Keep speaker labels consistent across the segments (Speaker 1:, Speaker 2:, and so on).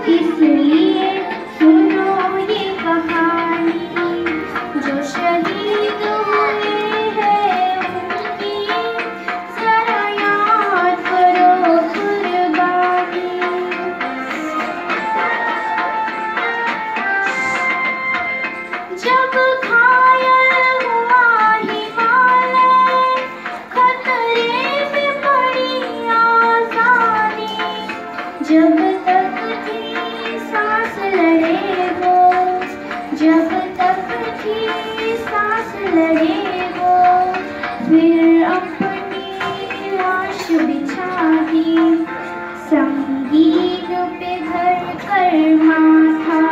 Speaker 1: इसलिए सुनो ये कहानी, जो शहीद हुए हैं उनकी जरा याद करो कुर्बानी। जब घायल हुआ हिमालय, खतरे में पड़ी आजादी, जब तक थी सांस लड़े वो, जब तक थी सांस लड़े वो, फिर अपनी लाश बिछा दी, संगीत पे धर कर माथा,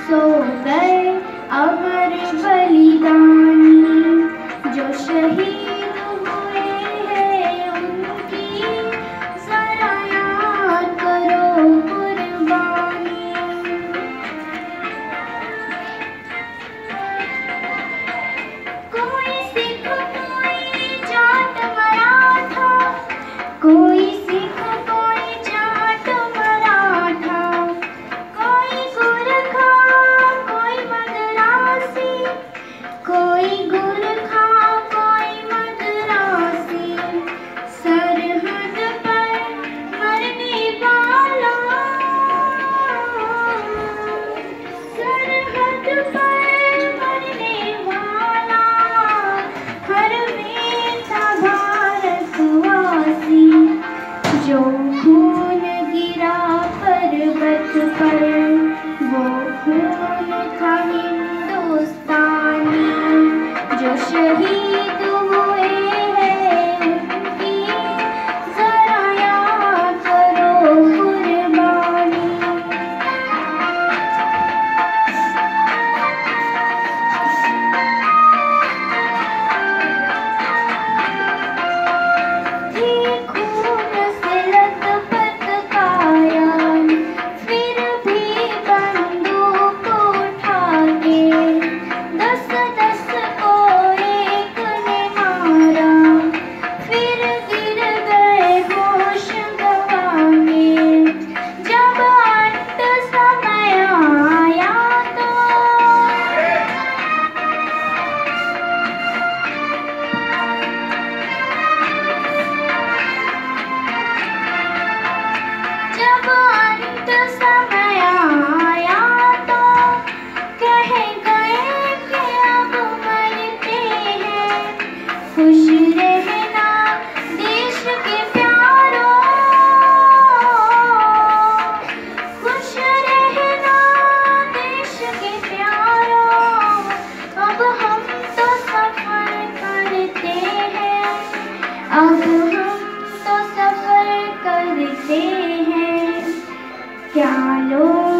Speaker 1: सो गए अमर बलिदानी, जो शहीद हुए हैं उनकी जरा याद करो कुर्बानी। कोई सिख कोई जाट मराठा, कोई सिख कोई जाट मराठा, कोई गोरखा कोई मद्रासी, कोई गोरखा कोई मद्रासी, सरहद पर मरने वाला, सरहद पर मरने वाला, हर में था भारतवासी, जो खून गिरा पर्वत पर वो खून था हिंदुस्तानी, जो शहीद हुए हैं उनकी जरा याद करो कुर्बानी। थी खून से लथपथ काया, फिर भी बंदूक उठा के, दस दस को एक ने मारा, फिर गिर गए होश गंवा के, जब अंत समय आया तो, जब अंत समय आया तो कह गए कि अब मरते हैं, खुश रहना देश के प्यारों, खुश रहना देश के प्यारों, अब हम तो सफर करते हैं, अब हम तो सफर करते हैं, क्या लोग